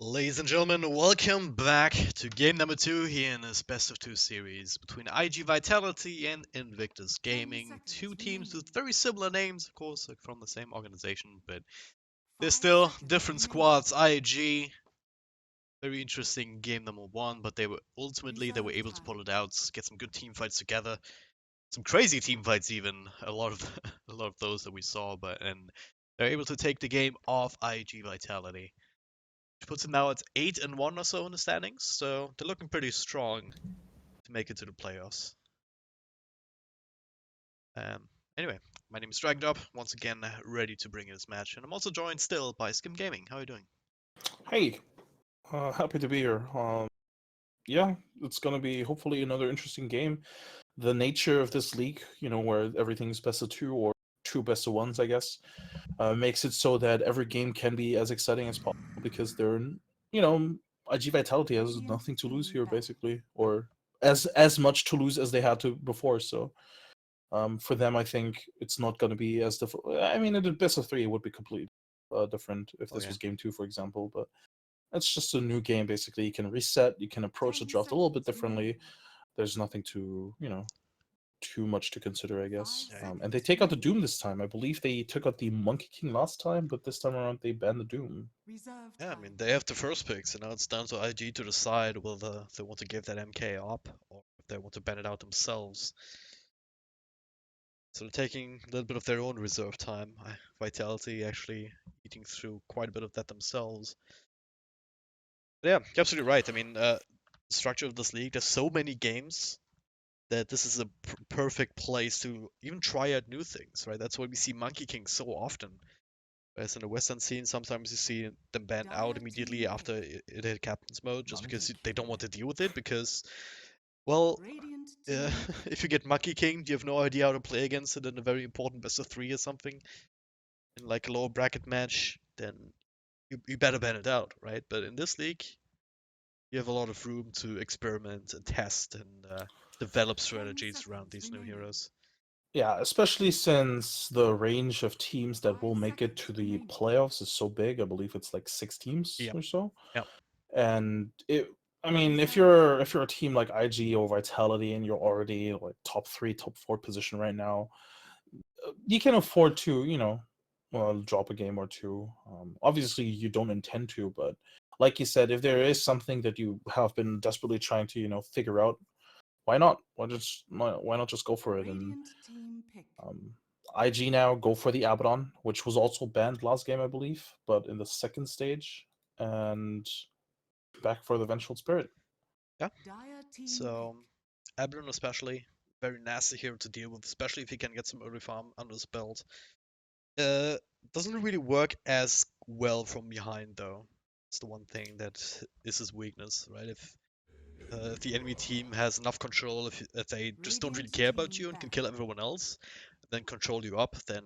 Ladies and gentlemen, welcome back to game number 2 here in this best of 2 series between iG.Vitality and Invictus Gaming. Two teams with very similar names, of course, like from the same organization, but they're still different squads. iG, very interesting game number 1, but they were able to pull it out, get some good team fights together, some crazy team fights even, a lot of a lot of those that we saw, and they're able to take the game off iG.Vitality. Which puts them now at 8-1 or so in the standings, so they're looking pretty strong to make it to the playoffs. Um, anyway, my name is Dragdop, once again ready to bring you this match, and I'm also joined still by Skim Gaming. How are you doing? Hey, happy to be here. Yeah, it's gonna be hopefully another interesting game. The nature of this league, where everything's best of two or two best of ones, I guess, makes it so that every game can be as exciting as possible because you know, IG Vitality has nothing to lose here, basically, or as much to lose as they had to before. So, for them, I think it's not gonna be as difficult. I mean, in the best of three, it would be completely different if Oh this yeah. was game two, for example, but. It's just a new game, basically. You can reset, you can approach the draft a little bit differently. There's nothing too much to consider, I guess. Yeah, And they take out the Doom this time. I believe they took out the Monkey King last time, but this time around they banned the Doom. I mean, they have the first pick, so now it's down to IG to decide whether they want to give that MK up or if they want to ban it out themselves. So they're taking a little bit of their own reserve time. Vitality actually eating through quite a bit of that themselves. But yeah, you're absolutely right. I mean, structure of this league, there's so many games that this is a perfect place to even try out new things, right? That's why we see Monkey King so often. Whereas in the Western scene, sometimes you see them banned out immediately after it hit captain's mode, just because they don't want to deal with it. Because, well, if you get Monkey King, you have no idea how to play against it in a very important best of 3 or something, in like a lower bracket match, then you better ban it out, right? But in this league, you have a lot of room to experiment and test and develop strategies around these new heroes. Yeah, especially since the range of teams that will make it to the playoffs is so big. I believe it's like 6 teams Yeah, or so. yeah, And I mean, if you're a team like IG or Vitality and you're already like top three, top four position right now, you can afford to, drop a game or two. Obviously, you don't intend to, but like you said, if there is something that you have been desperately trying to, figure out, why not? Why not just go for it? And um, IG now go for the Abaddon, which was also banned last game, I believe, but in the second stage, and back for the Vengeful Spirit. yeah. So Abaddon especially, very nasty hero to deal with, especially if he can get some early farm under his belt. Uh, doesn't really work as well from behind though. It's the one thing that is his weakness, right? If the enemy team has enough control, if they just don't really care about you and can kill everyone else, then control you up, then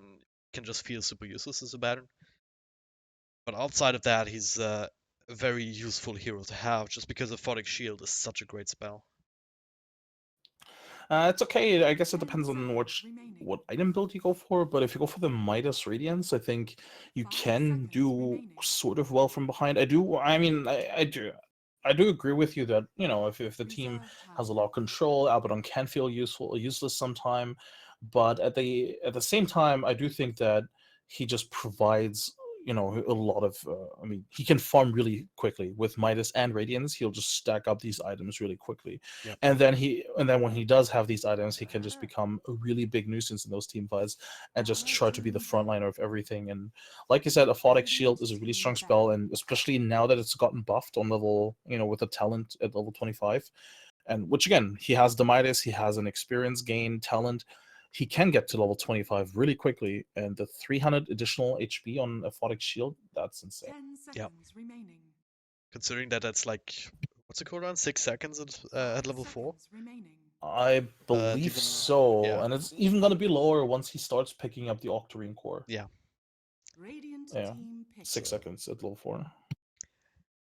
can just feel super useless as a Baron. But outside of that, he's a very useful hero to have, just because Aphotic Shield is such a great spell. It's okay. I guess it depends on what item build you go for. But if you go for the Midas Radiance, I think you can do sort of well from behind. I do. I mean, I do. I do agree with you that if the team has a lot of control, Abaddon can feel useless sometime. But at the same time, I do think that he just provides a lot of. I mean, he can farm really quickly with Midas and Radiance. He'll just stack up these items really quickly, Yep. and then when he does have these items, he can just become a really big nuisance in those team fights and just try to be the frontliner of everything. And like you said, Aphotic Shield is a really strong spell, and especially now that it's gotten buffed on level, with the talent at level 25, and which again, he has the Midas, he has an experience gain talent. He can get to level 25 really quickly, and the 300 additional HP on Aphotic Shield, that's insane. Yep. Considering that that's like, what's the cooldown? 6 seconds at level 4? I And believe even, so, yeah, and it's even going to be lower once he starts picking up the Octarine core. yeah. Yeah, six So seconds at level 4.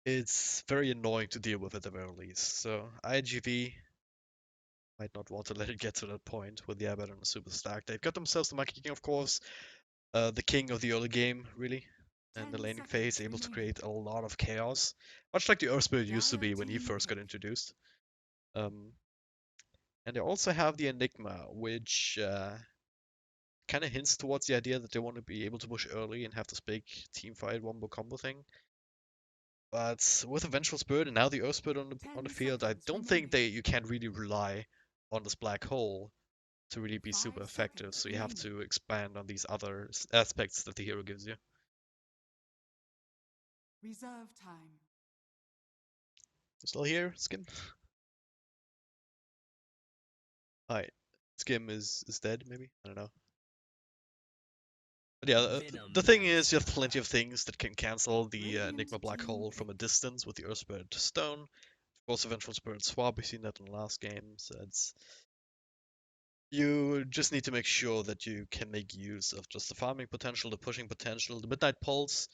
it's very annoying to deal with at the very least. So iG.V might not want to let it get to that point with the Abbot and the Super Stack. They've got themselves the Monkey King, of course, the king of the early game, really. in the 10 laning phase, seconds able to remaining. create a lot of chaos, much like the Earth Spirit used to Dire be when he team first got pick. introduced. Um, and they also have the Enigma, which kind of hints towards the idea that they want to be able to push early and have this big team fight wombo combo thing. But with a Vengeful Spirit and now the Earth Spirit on the 10 field, I seconds don't think remaining. you can really rely on this black hole to really be 5 super effective. seconds So you have remaining. to expand on these other aspects that the hero gives you. Reserve time. Still here, Skim? Hi. Skim is dead, maybe? I don't know. But yeah, the thing is, you have plenty of things that can cancel the Radiant Enigma Black team Hole pick. from a distance with the Earth Spirit Stone. Of course, Vengeful Spirit Swap, we've seen that in the last game. So it's you just need to make sure that you can make use of just the farming potential, the pushing potential. The Midnight Pulse,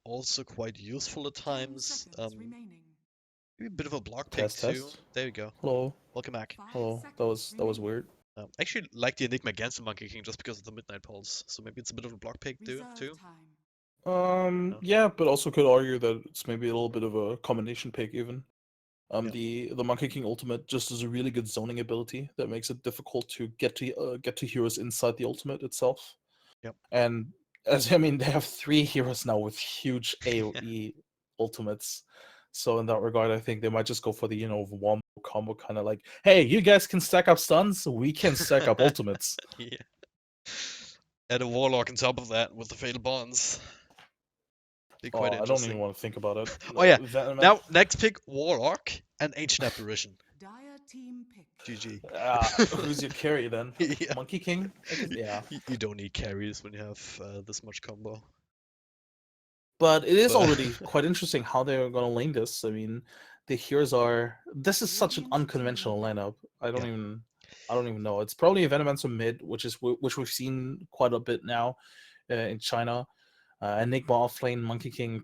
also quite useful at 10 times. seconds remaining. Maybe a bit of a block pick Test too. test. There you go. Hello. Welcome back. 5 Hello. seconds That was remaining. weird. I actually like the Enigma against the Monkey King just because of the Midnight Pulse. So maybe it's a bit of a block pick Reserve too. time. No? Yeah, but also could argue that it's maybe a little bit of a combination pick even. Yeah. The Monkey King ultimate just is a really good zoning ability that makes it difficult to get to heroes inside the ultimate itself. Yep. And as I mean, they have 3 heroes now with huge AOE ultimates. So in that regard, I think they might just go for the wombo combo kind of like, hey, you guys can stack up stuns, we can stack up ultimates. Yeah. Add a Warlock on top of that with the Fatal Bonds. Be quite Oh, I don't even interesting. want to think about it. Oh yeah. Venom, Now next pick Warlock and Ancient Apparition. Dire team pick. GG. who's your carry then? Yeah. Monkey King? I guess. Yeah. You don't need carries when you have this much combo. But it is But already quite interesting how they're going to lane this. I mean, the heroes are. This is such an Radiant unconventional team pick. lineup. yeah. I don't even know. It's probably a Venomancer mid, which we've seen quite a bit now in China. Enigma offlane, Monkey King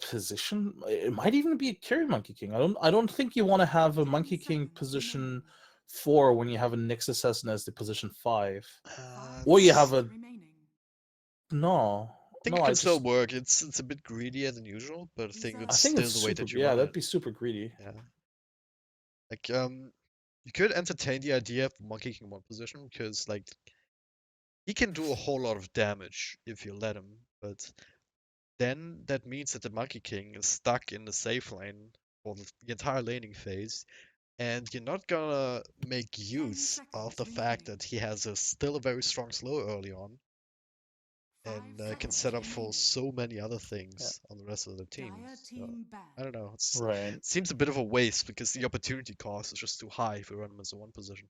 position. It might even be a carry Monkey King. I don't think you want to have a 10 Monkey King seconds position remaining. 4 when you have a Nyx Assassin as the position 5. 5 Or you have seconds a remaining. no. I think it can still work. It's a bit greedier than usual, but I think Reserve I it's think it's still the time. way super. that you Yeah, run that'd it. be super greedy. Yeah. Like you could entertain the idea of Monkey King one position because like he can do a whole lot of damage if you let him, but then that means that the Monkey King is stuck in the safe lane for the entire laning phase, and you're not gonna make 10 use of seconds the fact remaining. that he has still a very strong slow early on 5 and can seconds set up for remaining. so many other Yeah. things on the rest of the team. Dire So team I don't ban. know. Right. It seems a bit of a waste because the opportunity cost is just too high if you run him as a one position.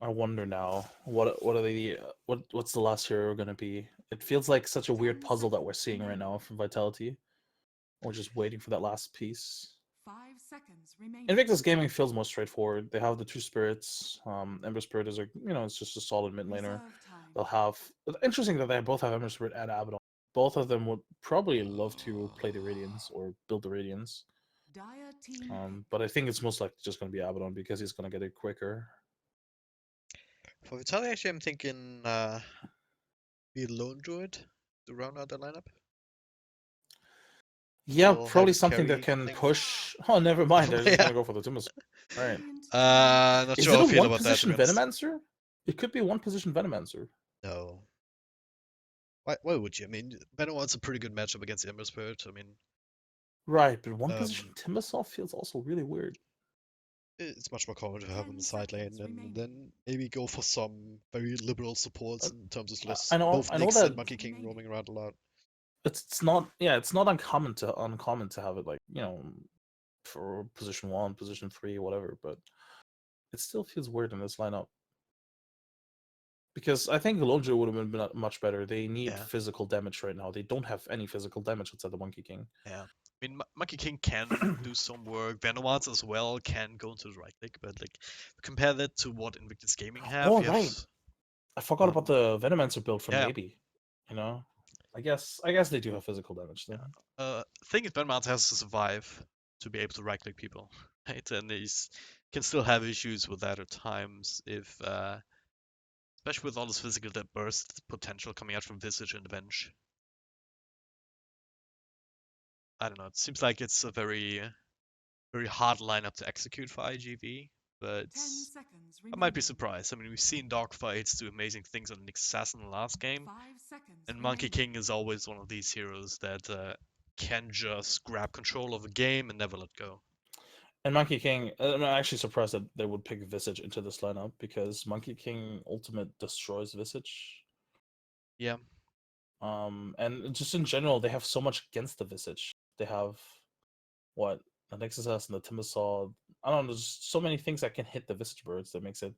I wonder now. What are the what's the last hero going to be? It feels like such a weird 10 puzzle that we're seconds seeing right remaining. now from Vitality. We're just waiting for that last piece. 5 seconds remaining. Invictus Gaming feels more straightforward. They have the 2 spirits. Ember Spirit is it's just a solid mid laner. Reserve time. They'll have interesting that they both have Ember Spirit and Abaddon. Both of them would probably love to play the Radiance or build the Radiance. Dire team pick. But I think it's most likely just going to be Abaddon because he's going to get it quicker. For Vitaly, actually, I'm thinking be a lone druid to round out the lineup. Yeah, Still have probably his something that carry can thing. push. Oh, never mind. They're just Yeah. gonna go for the Timbers. Right. Radiant team pick. Not Is sure it how a I feel one about that to be position honest. Venomancer? It could be a one position Venomancer. No. Why would you? I mean, Venom's a pretty good matchup against Ember Spirit. I mean, Right, but one position um, Timbersaw feels also really weird. it's much more common to have him in 10 the side lane seconds and remaining. then maybe go for some very liberal supports Uh, in terms of I just I know both I know Nyx and that Monkey King Remaining. roaming around a lot. it's not it's not uncommon to have it like for position 1, position 3, whatever. But it still feels weird in this lineup because I think Lonjo would have been much better. They need Yeah, physical damage right now. They don't have any physical damage outside the Monkey King. yeah. I mean, Monkey King can do some work. Venoms as well can go into the right click, but like compare that to what Invictus Gaming have. Oh You have, right, I forgot about um, the Venomancer build from yeah, maybe. You know, I guess they do have physical damage then. thing is, Venoms has to survive to be able to right click people, right? And he's can still have issues with that at times if Especially with all this physical burst potential coming out from Visage and the bench. I don't know, it seems like it's a very hard lineup to execute for iG.V, but 10 seconds I might be remaining. surprised. I mean, we've seen dogfights do amazing things on Nick Assassin in the last game, 5 seconds and Monkey remaining. King is always one of these heroes that can just grab control of a game and never let go. And Monkey King, I'm actually surprised that they would pick Visage into this lineup because Monkey King ultimate destroys Visage. Yeah. And just in general, they have so much against the Visage. They have what the Nexus S and the Timbersaw. I don't know. There's so many things that can hit the Visage birds that makes it,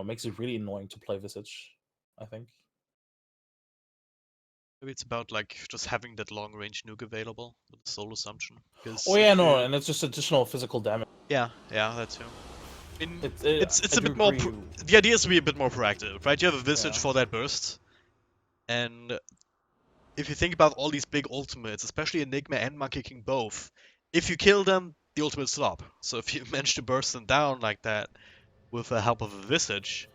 makes it really annoying to play Visage. I think. Maybe it's about like just having that long range nuke available with the Soul Assumption. Because Oh yeah, no, and it's just additional physical damage. yeah, that too. I mean, it's I a do bit more. agree. The idea is to be a bit more proactive, right? You have a Visage Yeah. for that burst, and if you think about all these big ultimates, especially Enigma and Monkey King both, if you kill them, the ultimates stop. So if you manage to burst them down like that with the help of a Visage,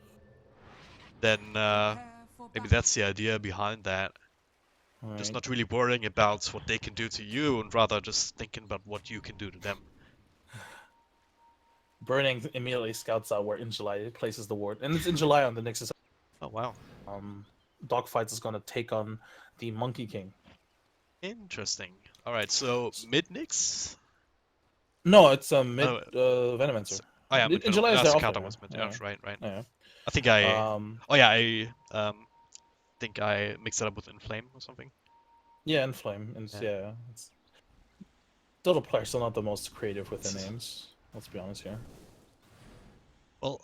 then Prepare for maybe battle. that's the idea behind that. Just Right. not really worrying about what they can do to you, and rather just thinking about what you can do to them. Burning immediately scouts out where In July places the ward, and it's In July on the Nexus. Oh wow, Dogfights is gonna take on the Monkey King. interesting. All right, so mid Nyx. No, it's a mid Oh, Venomancer. oh yeah, mid In July is That's their the off counter laner. was mid. Yeah. Yeah, right. Yeah. I think I. Um, Oh yeah, think I mixed it up with Inflame or something. yeah, and Flame, and Yeah. yeah, it's still the players still not the most creative with their names. Let's be honest here. Well,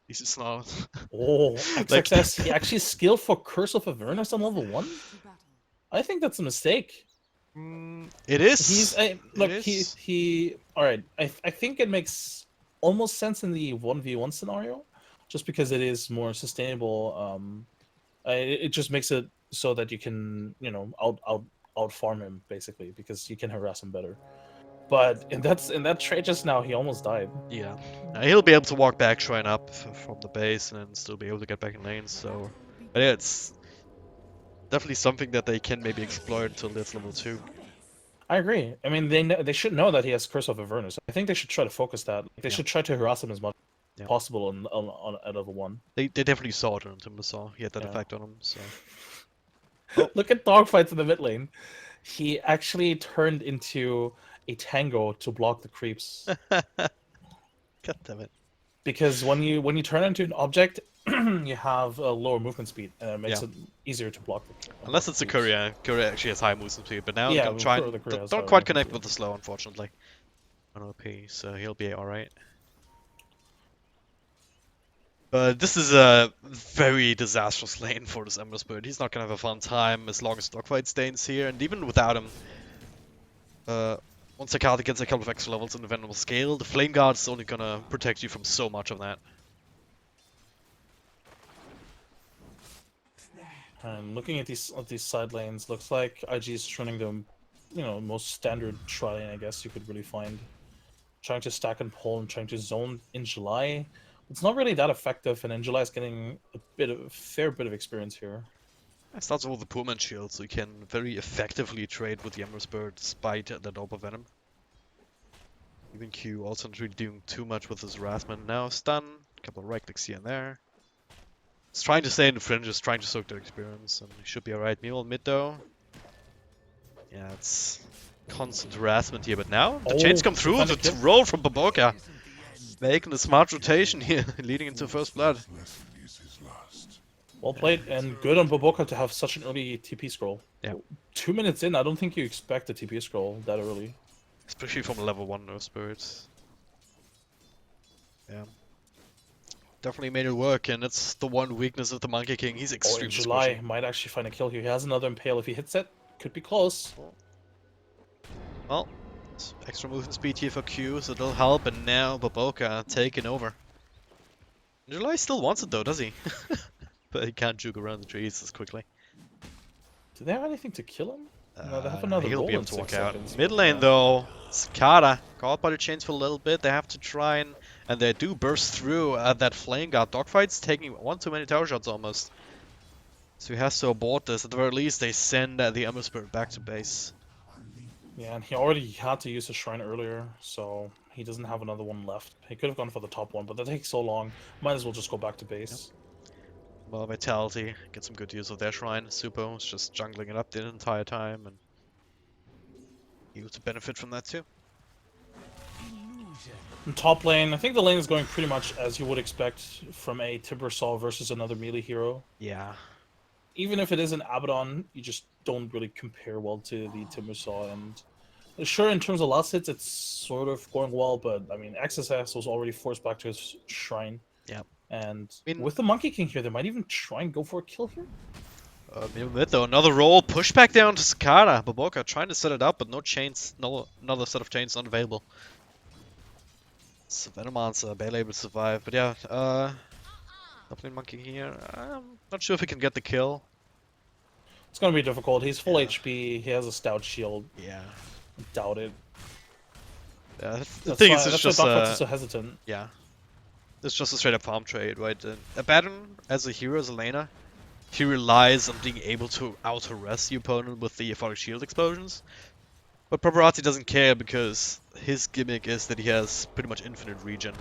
this is not. Oh, Like- XXS, he actually skilled for Curse of Avernus on level 1? To battle. I think that's a mistake. It is. He's look, he all right. I think it makes almost sense in the 1v1 scenario, just because it is more sustainable. It just makes it so that you can out farm him basically because you can harass him better. But in that trade just now, he almost died. Yeah, he'll be able to walk back, shrine up from the base, and then still be able to get back in lane. So, but yeah, it's definitely something that they can maybe exploit until it's level 2. I agree. I mean, they should know that he has Curse of Avernus. I think they should try to focus that. They should try to harass him as much as possible on at level 1. They definitely saw it on Timbersaw. He had that Yeah. effect on him. So Look at dogfights in the mid lane. He actually turned into a tango to block the creeps. God damn it. Because when you turn into an object, you have a lower movement speed, and it makes Yeah. it easier to block. Unless it's a creeps. courier. Courier actually has high movement speed, but now Yeah, I'm trying. the courier has Don't high quite movement connect speed. with the slow, unfortunately. On OP, so he'll be alright. But this is a very disastrous lane for this Ember Spirit. He's not gonna have a fun time as long as Dogfight stays here, and even without him, once Akali gets a couple of extra levels in the Venomable Scale, the Flame Guard is only gonna protect you from so much of that. And looking at these side lanes, looks like IG is running the most standard tri lane I guess you could really find. Trying to stack and pull and trying to zone in July. It's not really that effective, and in July is getting a fair bit of experience here. It starts with the Poorman Shield, so you can very effectively trade with the Ember Spirit despite the Dopa Venom. Even Q also not really doing too much with his harassment. Now stun, a couple of right clicks here and there. He's trying to stay in the fringes, trying to soak their experience, and he should be alright. Meanwhile, mid though. Yeah, it's constant harassment here, but now the chains come through. The roll from Baboka. Making a smart rotation here, leading into first blood. Well played, and good on Baboka to have such an early TP scroll. Yeah. 2 minutes in, I don't think you expect a TP scroll that early. Especially from a level 1 Nerf Spirits. Yeah. Definitely made it work, and it's the one weakness of the Monkey King. He's extremely July squishy. might actually find a kill here. He has another Impale if he hits it. Could be close. Well, it's extra movement speed here for Q, so it'll help, and now Baboka taking over. July still wants it though, does he? But he can't juke around the trees as quickly. Do they have anything to kill him? No, they have another He'll roll be able in to 6 walk out. seconds. Mid lane though, Cicada caught by the chains for a little bit. They have to try and they do burst through that flame guard. Dogfight's taking one too many tower shots almost. So he has to abort this. At the very least, they send the Ember Spirit back to base. Yeah, and he already had to use a shrine earlier, so he doesn't have another one left. He could have gone for the top one, but that takes so long. Might as well just go back to base. Well, Vitality get some good use of their shrine. Super was just jungling it up the entire time, and he was to benefit from that too. In top lane, I think the lane is going pretty much as you would expect from a Timbersaw versus another melee hero. Yeah. Even if it is an Abaddon, you just don't really compare well to the Timbersaw. And sure, in terms of last hits, it's sort of going well, but I mean, XSS was already forced back to his shrine. Yeah. And I mean, with the Monkey King here, they might even try and go for a kill here. Mid though, another roll, push back down to Cicada. Baboka trying to set it up, but no chains, no another set of chains not available. So Venomancer barely able to survive, but yeah, Upland Monkey here. I'm not sure if he can get the kill. It's gonna be difficult. He's full Yeah. HP. He has a stout shield. Yeah. Doubt it. Yeah, the That's thing why, is, it's that's just why Dogfights is so hesitant. yeah, it's just a straight up farm trade, right? Abaddon as a hero, as a laner, he relies on being able to auto-rest the opponent with the Aphotic Shield explosions. But Paparazzi doesn't care because his gimmick is that he has pretty much infinite regen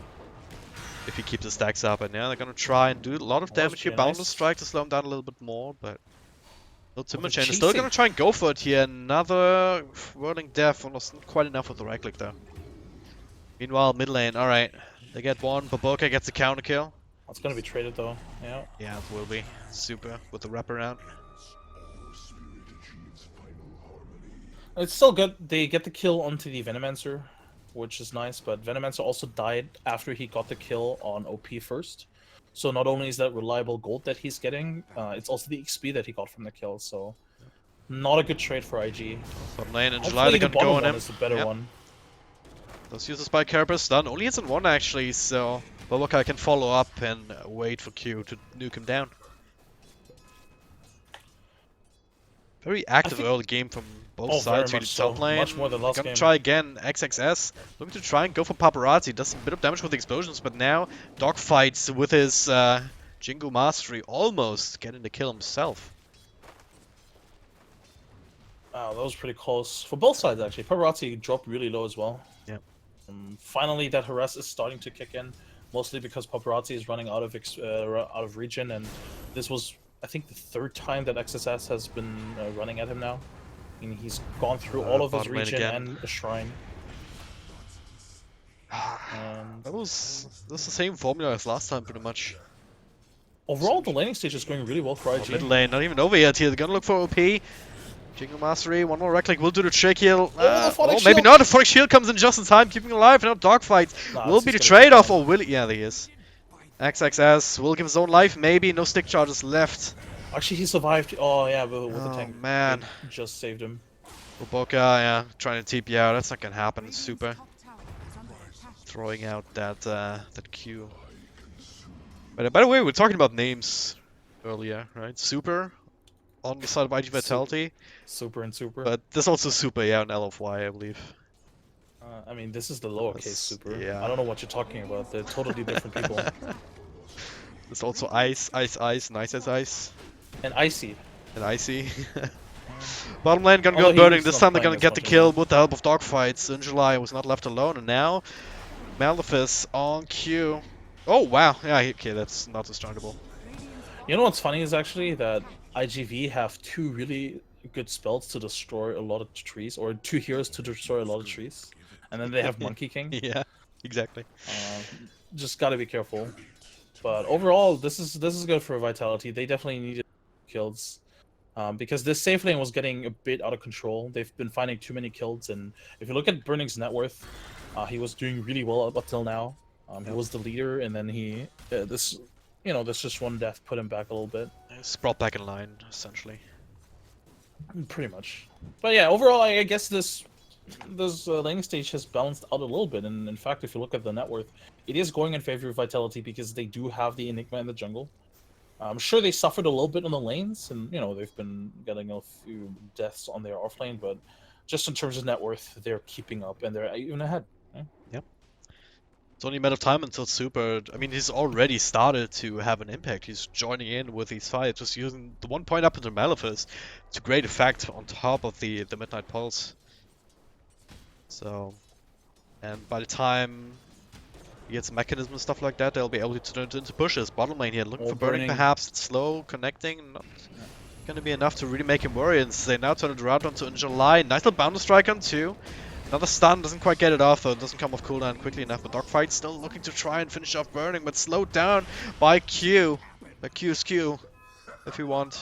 if he keeps his stacks up. And yeah, they're gonna try and do a lot of damage here. pretty Boundless nice. Strike to slow him down a little bit more, but no Timber the Chain is still chasing. gonna try and go for it here. Another Whirling Death, almost not quite enough with the right click though. Meanwhile, mid lane, alright. They get one, Baboka gets a counter kill. It's gonna be traded though. Yeah. Yeah, it will be. Super with the wraparound. It's still good. They get the kill onto the Venomancer, which is nice, but Venomancer also died after he got the kill on OP first. So not only is that reliable gold that he's getting, it's also the XP that he got from the kill, so not a good trade for IG. Bottom lane in Hopefully July, they're the gonna go bottom on one him. is the better Yep. one. Those uses by Carapace done. Only hits on one actually, so Baboka can follow up and wait for Q to nuke him down. Very active think- early game from both Oh, very sides. Really, much so. top lane. Much more than last Gonna game. try again. XXS looking to try and go for Paparazzi. Does a bit of damage with the explosions, but now Dogfights with his Jingu Mastery almost getting the kill himself. Wow, that was pretty close. For both sides, actually. Paparazzi dropped really low as well. Yep. Finally, that harass is starting to kick in, mostly because Paparazzi is running out of regen, and this was, I think, the third time that XSS has been running at him now. I mean, he's gone through all of his bottom lane regen again. and a shrine. And That was the same formula as last time, pretty much. overall, the laning stage is going really well for IG. Mid lane, not even over yet here. They're gonna look for OP. Jingle Mastery, one more right click will do the trick here. the Aphotic Maybe Shield. not. The Aphotic Shield comes in just in time, keeping him alive. Now Dogfights Nah, will it's be the just gonna trade-off, keep or will he? Yeah, there he is. XXS will give his own life, maybe. No stick charges left. Actually, he survived. Oh, yeah, with the Oh, tank. man. It just saved him. Baboka, yeah, trying to TP out. That's not gonna happen. Radiant's Super. top tower is under attack. Throwing out that Q. But by the way, we were talking about names earlier, right? Super on the side of iG.Vitality. Super and super. But there's also Super, yeah, on LFY, I believe. I mean, this is the lowercase That's- super. yeah. I don't know what you're talking about. They're totally different people. There's also Ice, Nice as Ice, And Icy. and Icy. Bottom lane gonna go Although burning. he's This not time they're playing gonna as get the much kill anymore. with the help of Dogfights. July was not left alone, and now Maleficus on Q. Oh wow, yeah, okay, that's not sustainable. You know what's funny is actually that iG.V have two really good spells to destroy a lot of trees, or two heroes to destroy a lot of trees. And then they have Monkey King. Yeah, exactly. Just gotta be careful. But overall, this is good for Vitality. They definitely needed kills. Because this safe lane was getting a bit out of control. They've been finding too many kills, and if you look at Burning's net worth, he was doing really well up until now. He was the leader, and then this just one death put him back a little bit, It's brought back in line, essentially. pretty much. But yeah, overall, I guess this laning stage has balanced out a little bit, and in fact, if you look at the net worth, it is going in favor of Vitality because they do have the Enigma in the jungle. I'm sure they suffered a little bit on the lanes, and they've been getting a few deaths on their offlane, but just in terms of net worth, they're keeping up and they're even ahead. It's only a matter of time until Super. I mean, he's already started to have an impact. He's joining in with these fights, just using the 1 point up into Malefice to great effect on top of the Midnight Pulse. So, and by the time he gets mechanism and stuff like that, they'll be able to turn it into pushes. Bottom lane here, looking All for burning burning. perhaps. It's slow, connecting, not gonna be enough to really make him worry. And they now turn it around onto in July. Nice little bounce strike on 2. Another stun, doesn't quite get it off though, it doesn't come off cooldown quickly enough, but Dogfight still looking to try and finish off Burning, but slowed down by Q. Q's Q, if you wanna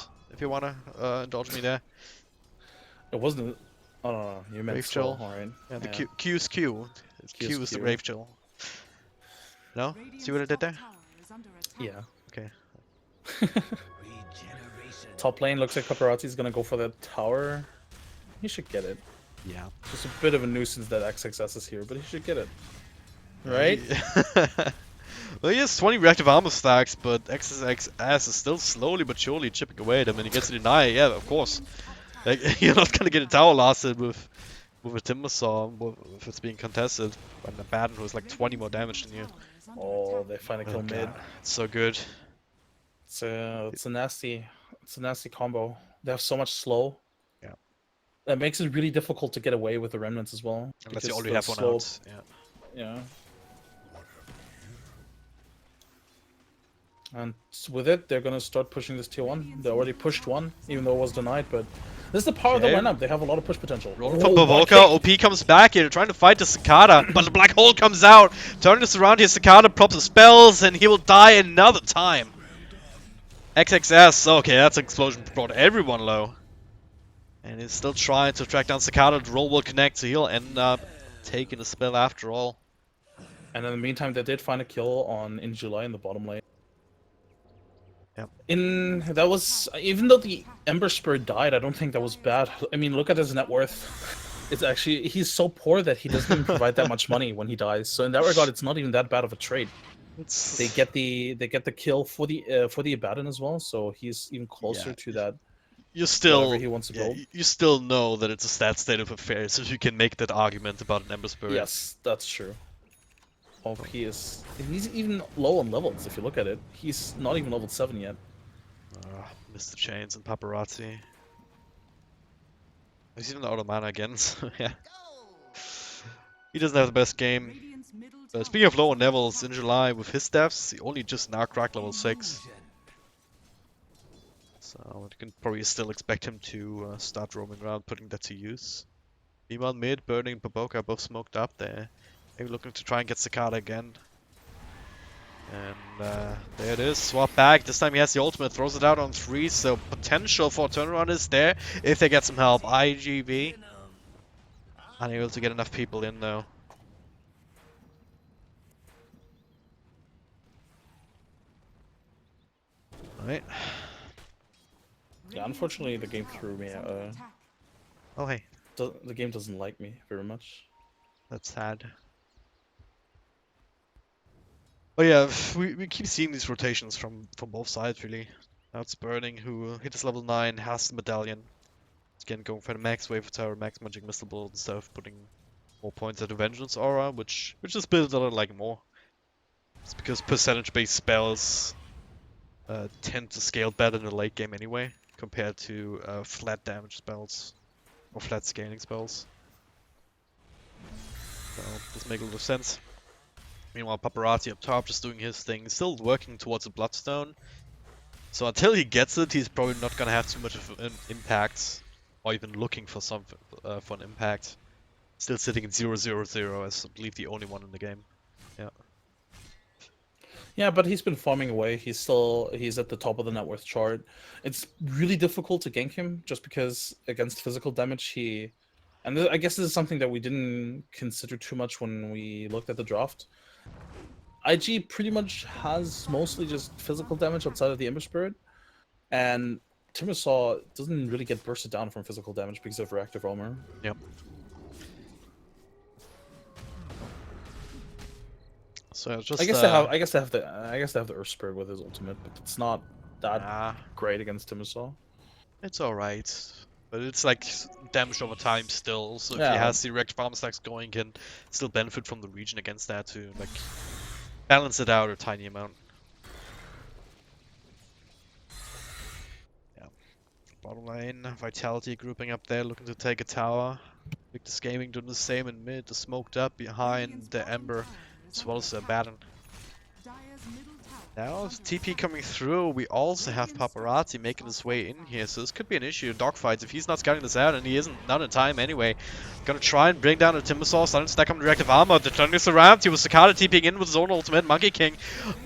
indulge me there. It wasn't. Oh no, you meant Rave Soul, Chill. alright. Yeah, the Yeah. Q's Q. Q's Q is the Q. Rave Chill. No? See what I did there? Yeah. Okay. Top lane looks like Paparazzi's gonna go for the tower. He should get it. Yeah. Just a bit of a nuisance that XXS is here, but he should get it. Right? Well, he has 20 reactive armor stacks, but XXS is still slowly but surely chipping away at him, and he gets to deny. Yeah, of course. Like, you're not gonna get a tower lasted with a Timber Saw if it's being contested by an Abaddon who has like 20 more damage than you. Oh, they finally kill mid. God, it's so good. It's a nasty combo. They have so much slow. Yeah. That makes it really difficult to get away with the remnants as well. Unless you because already the have one slow- out. Yeah. Yeah. And with it, they're gonna start pushing this tier 1. They already pushed one, even though it was denied, but this is the power of the Okay. lineup. They have a lot of push potential. Rolling for Oh, Provoker, what a OP comes back here, trying to fight the Cicada, but the Black Hole comes out. Turning this around here, Cicada props the spells, and he will die another time. XXS, okay, that's an explosion brought everyone low. And he's still trying to track down Cicada, the roll will connect, so he'll end up taking the spell after all. And in the meantime, they did find a kill on in July in the bottom lane. Yep. That was, even though the Ember Spirit died, I don't think that was bad. I mean, look at his net worth. It's actually, he's so poor that he doesn't even provide that much money when he dies. So in that regard, it's not even that bad of a trade. They get the kill for the Abaddon as well, so he's even closer to that. You still, whatever he wants to build. you still know that it's a stat state of affairs, so you can make that argument about an Ember Spirit. Yes, that's true. OP he's even low on levels if you look at it. He's not even level 7 yet. Mr. Chains and Paparazzi. He's even out of mana again, so yeah. He doesn't have the best game. Speaking of lower levels, in July with his deaths, he only just now cracked level 6. So you can probably still expect him to start roaming around, putting that to use. Meanwhile, mid, Burning and Baboka both smoked up there. Maybe looking to try and get Cicada again. And there it is, swap back. This time he has the ultimate, throws it out on 3, so potential for a turnaround is there if they get some help. iG.V. Unable to get enough people in though. Alright. Yeah, unfortunately the game threw me. Oh hey, The game doesn't like me very much. that's sad. But yeah, we keep seeing these rotations from both sides really. Now it's Burning who hit his level 9, has the medallion. Again going for the max wave of tower, max magic missile bolt instead of putting more points at the Vengeance aura, which is built a lot like more. It's because percentage based spells tend to scale better in the late game anyway, compared to flat damage spells or flat scaling spells. So this makes a lot of sense. Meanwhile, Paparazzi up top just doing his thing, still working towards a Bloodstone. So until he gets it, he's probably not gonna have too much of an impact, or even looking for something for an impact. Still sitting at 0-0-0 as I believe the only one in the game. Yeah. Yeah, but he's been farming away. He's at the top of the net worth chart. It's really difficult to gank him just because against physical damage I guess this is something that we didn't consider too much when we looked at the draft. IG pretty much has mostly just physical damage outside of the Ember Spirit, and Timbersaw doesn't really get bursted down from physical damage because of reactive armor. Yep. So it's just I guess they have the Earth Spirit with his ultimate, but it's not that great against Timbersaw. it's alright. But it's like damage over time still, so if he Yeah. has direct farm stacks going, he can still benefit from the region against that to like balance it out a tiny amount. Yeah. Bottom lane, Vitality grouping up there, looking to take a tower. Victor's Gaming doing the same in mid, the smoked up behind the Ember, as well as the Baron. Now, TP coming through, we also have Paparazzi making his way in here, so this could be an issue in dogfights if he's not scouting this out, and he isn't, not in time anyway. Gonna try and bring down a Timber Saw, starting to stack up directive armor. The turn is around, he was Cicada TPing in with his own ultimate, Monkey King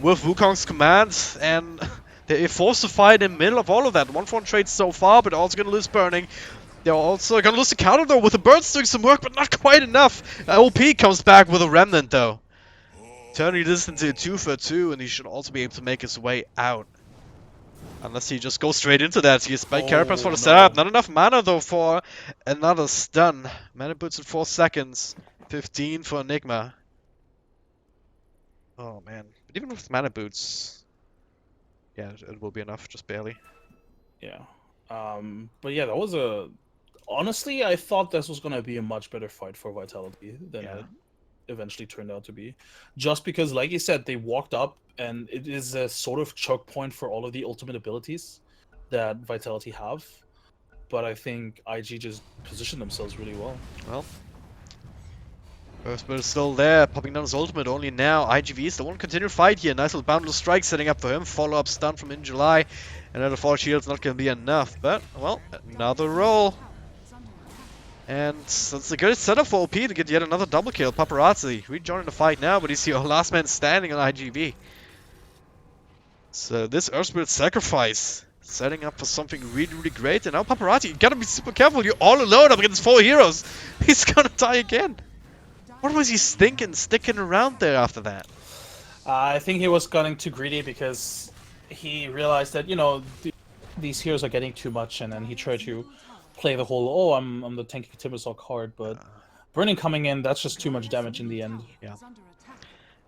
with Wukong's command, and they're forced to fight in the middle of all of that. 1-for-1 trade so far, but also gonna lose Burning. They're also gonna lose Cicada though, with the birds doing some work, but not quite enough. OP comes back with a remnant though. Turning this into a 2-for-2, and he should also be able to make his way out. Unless he just goes straight into that. He has spike carapace for the setup. Not enough mana though for another stun. Mana boots in 4 seconds. 15 for Enigma. Oh man. But even with mana boots, yeah, it will be enough, just barely. Yeah. But yeah, that was a. Honestly, I thought this was gonna be a much better fight for Vitality than it eventually turned out to be. Just because, like you said, they walked up, and it is a sort of choke point for all of the ultimate abilities that Vitality have. But I think IG just positioned themselves really well. Well. First bird is still there, popping down his ultimate only now. iG.V is the one continued fight here. Nice little boundless strike setting up for him. Follow up stun from in July. Another 4 shield's not going to be enough. But, well, another roll. And that's a good setup for OP to get yet another double kill. Paparazzi rejoining the fight now, but he's the last man standing on iG.V. So this Earth Spirit sacrifice setting up for something really, really great. And now Paparazzi, you gotta be super careful. You're all alone up against 4 heroes. He's gonna die again. What was he thinking, sticking around there after that? I think he was getting too greedy because he realized that, you know, these heroes are getting too much, and then he tried to play the whole, oh, I'm the tanky Timbersaw card, but Burning coming in, that's just too much damage in the end. Yeah.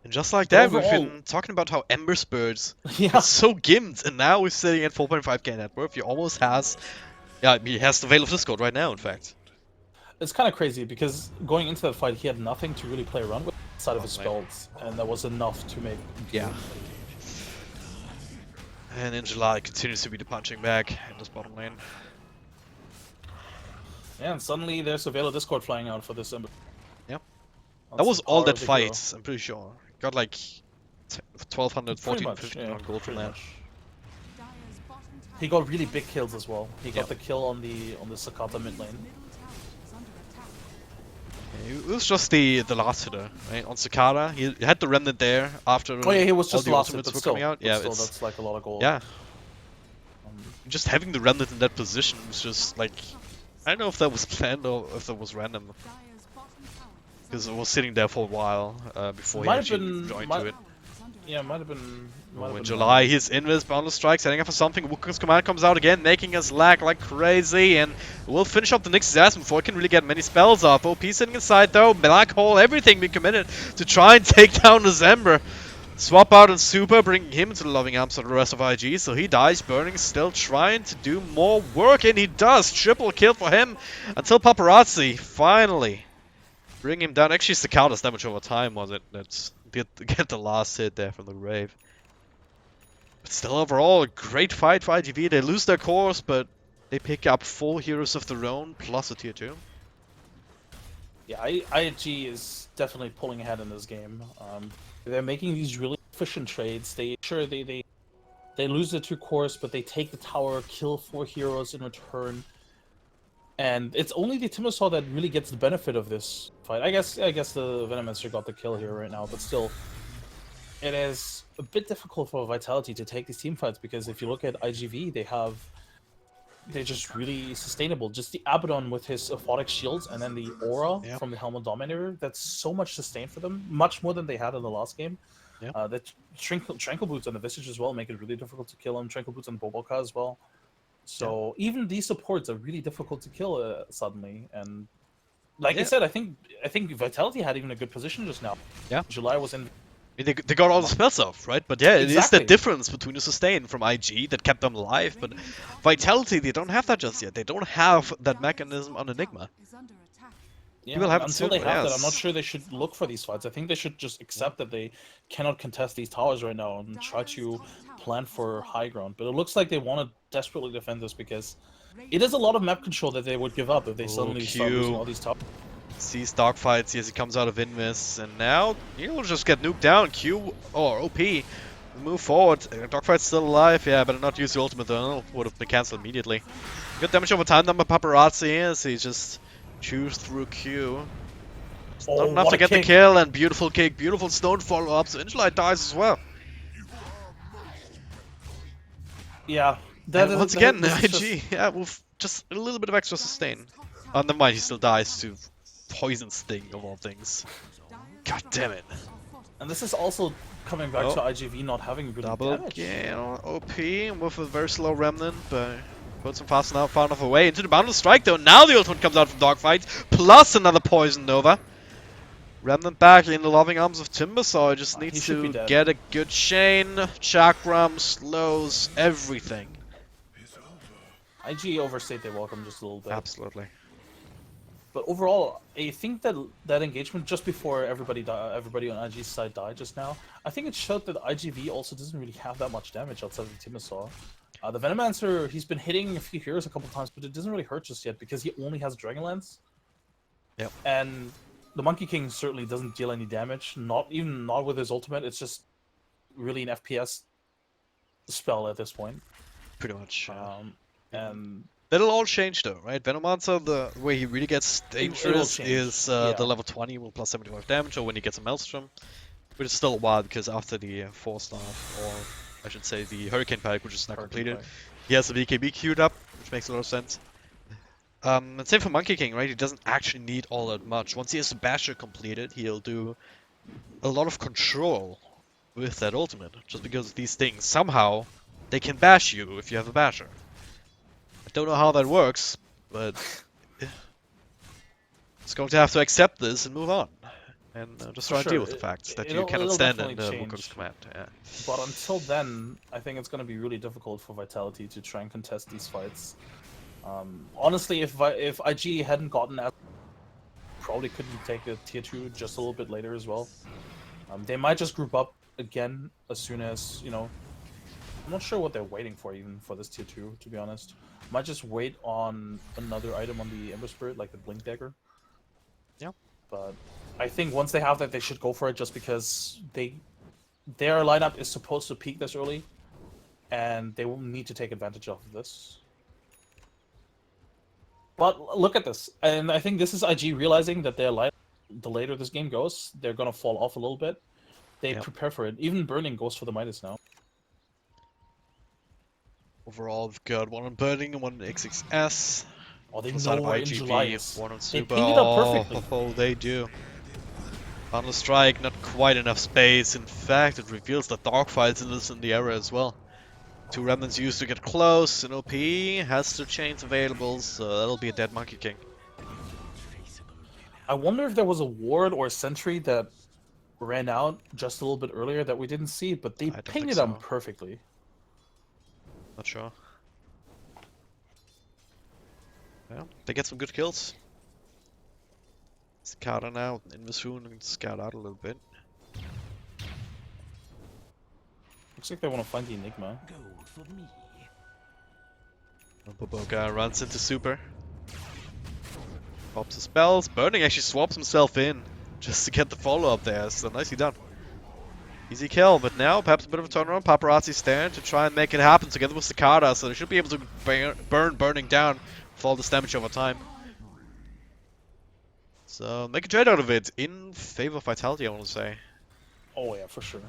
And just like that, we've been talking about how Ember Spurs are so gimped, and now we're sitting at 4.5k net worth. He almost has, yeah, he has the Veil of Discord right now, in fact. It's kind of crazy because going into that fight, he had nothing to really play around with outside of his spells, and that was enough to make. Yeah. And in July continues to be the punching bag in this bottom lane. Yeah, and suddenly there's a Veil of Discord flying out for this Ember. Yep. That was all that fight, I'm pretty sure. Got like 1200, 14, 1500 gold from that. He got really big kills as well. He got the kill on the Sakata mid lane. It was just the last hitter, right? On Cicada, he had the remnant there after oh yeah, he was all just the last ultimates hit, were still, coming out. Yeah, still, that's like a lot of gold. Yeah. Just having the remnant in that position was just like, I don't know if that was planned or if that was random. Because it was sitting there for a while before he actually joined to it. Yeah, might have been. In July, he's in with boundless strike, setting up for something. Wukong's command comes out again, making us lag like crazy, and we'll finish up the Nyx's ass before he can really get many spells off. OP sitting inside though, Black Hole, everything being committed to try and take down this Ember. Swap out and Super, bringing him into the loving arms of the rest of IG, so he dies. Burning still trying to do more work, and he does. Triple kill for him until Paparazzi finally bring him down. Actually, Cicada's damage over time was it? Let's get the last hit there from the grave. But still, overall, a great fight for iG.V. They lose their course, but they pick up 4 heroes of their own, plus a tier 2. Yeah, IG is definitely pulling ahead in this game. They're making these really efficient trades. They lose the 2 cores, but they take the tower, kill 4 heroes in return. And it's only the Timbersaw that really gets the benefit of this fight. I guess the Venomancer got the kill here right now, but still, it is a bit difficult for Vitality to take these team fights because if you look at iG.V, they're just really sustainable. Just the Abaddon with his aphotic shields and then the aura from the Helmet Dominator, that's so much sustain for them, much more than they had in the last game. The Tranquil Boots and the Visage as well make it really difficult to kill him. Tranquil Boots and Boboka as well. So even these supports are really difficult to kill suddenly. And like I said, I think Vitality had even a good position just now. Yeah. July was in mean, they got all the spells off, right? But yeah, it is Exactly. that difference between the sustain from IG that kept them alive, but Vitality, they don't have that just yet. They don't have that mechanism on Enigma. Yeah, will have it until soon, they but have yeah, that, I'm not it's- sure they should look for these fights. I think they should just accept that they cannot contest these towers right now and try to plan for high ground. But it looks like they want to desperately defend this because it is a lot of map control that they would give up if they Oh, suddenly start losing Q all these towers. sees dogfights as he comes out of Invis, and now he'll just get nuked down. Q or OP move forward. Dogfight's still alive, yeah, better not use the ultimate though. Would have been cancelled immediately. Good damage over time number Paparazzi as he just chews through Q. It's not Oh, enough what to a get the kick. kill, and beautiful kick, beautiful stone follow-up, so Ingelite dies as well. Yeah, And once again, this is IG, yeah, with just a little bit of extra sustain. Oh, never mind, he still dies to Poison Sting of all things. God damn it. and this is also coming back Oh. to iG.V not having really Double damage. kill, OP with a very slow remnant, but puts him far enough away into the boundless strike though. Now the ultimate comes out from Dogfight, plus another Poison Nova. Remnant back in the loving arms of Timbersaw. Just He needs should be to dead. get a good chain. Chakram slows everything. IG overstayed their welcome just a little bit. Absolutely. But overall, I think that that engagement just before everybody on IG's side died just now, I think it showed that iG.V also doesn't really have that much damage outside of the Timbersaw. The Venomancer, he's been hitting a few heroes a couple times, but it doesn't really hurt just yet because he only has Dragonlance. Yep. And the Monkey King certainly doesn't deal any damage, not with his ultimate. It's just really an FPS spell at this point. Pretty much. And That'll all change though, right? Venomancer, the way he really gets dangerous change. is Yeah. the level 20 with plus 75 damage, or when he gets a Maelstrom. Which is still a while because after the 4-star, or I should say the Hurricane Pike, which is not completed, he has the BKB queued up, which makes a lot of sense. And same for Monkey King, right? He doesn't actually need all that much. Once he has the Basher completed, he'll do a lot of control with that ultimate. Just because these things, somehow, they can bash you if you have a Basher. I don't know how that works, but it's going to have to accept this and move on. And just try and deal with the fact that you cannot stand in Wukong's command. Yeah. But until then, I think it's going to be really difficult for Vitality to try and contest these fights. Honestly, if IG hadn't gotten as, probably couldn't take a tier 2 just a little bit later as well. They might just group up again as soon as, you know, I'm not sure what they're waiting for even for this tier 2, to be honest. Might just wait on another item on the Ember Spirit, like the Blink Dagger. Yeah. But I think once they have that, they should go for it just because their lineup is supposed to peak this early, and they will need to take advantage of this. But look at this, and I think this is IG realizing that their lineup, the later this game goes, they're gonna fall off a little bit. They prepare for it. Even Burning goes for the Midas now. Overall, we've got one on Burning and one on XXS. Oh, they Plus know out of where iG.V, July is. one on They Super. pinged it up perfectly. Oh, they do. Boundless Strike, not quite enough space. In fact, it reveals that Dogfight's in the area as well. 2 remnants used to get close, and OP has 2 chains available, so that'll be a dead Monkey King. I wonder if there was a ward or a sentry that ran out just a little bit earlier that we didn't see, but they I don't pinged think it up so. perfectly. Not sure. Well, they get some good kills. Skada now, Invisoon and scout out a little bit. Looks like they want to find the Enigma. Boboga runs into Super. Pops his spells. Burning actually swaps himself in just to get the follow-up there, so nicely done. Easy kill, but now perhaps a bit of a turnaround. Paparazzi's there to try and make it happen together with Cicada, so they should be able to burn Burning down with all this damage over time. So make a trade out of it in favor of Vitality, I want to say. Oh yeah, for sure.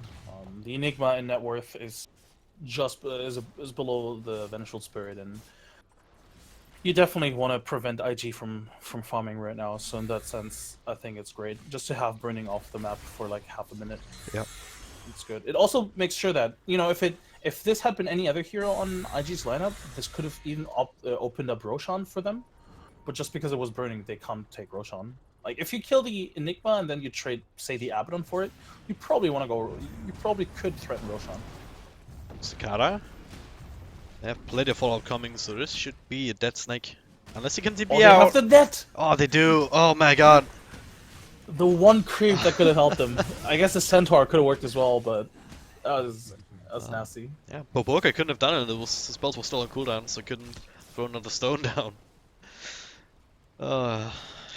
The Enigma in net worth is just is below the Vengeful Spirit, and you definitely want to prevent IG from farming right now. So in that sense, I think it's great just to have Burning off the map for like half a minute. Yep. It's good. It also makes sure that, you know, if this had been any other hero on IG's lineup, this could have even opened up Roshan for them. But just because it was Burning, they can't take Roshan. Like if you kill the Enigma and then you trade, say, the Abaddon for it, you probably want to go. You probably could threaten Roshan. Cicada. They have plenty of fallout coming, so this should be a dead snake. Unless he can Oh, DP they have out. the net. Oh, they do. Oh my god. The one creep that could have helped them. I guess the Centaur could have worked as well, but that was nasty. Yeah, Boboka couldn't have done it. The spells were still on cooldown, so couldn't throw another stone down.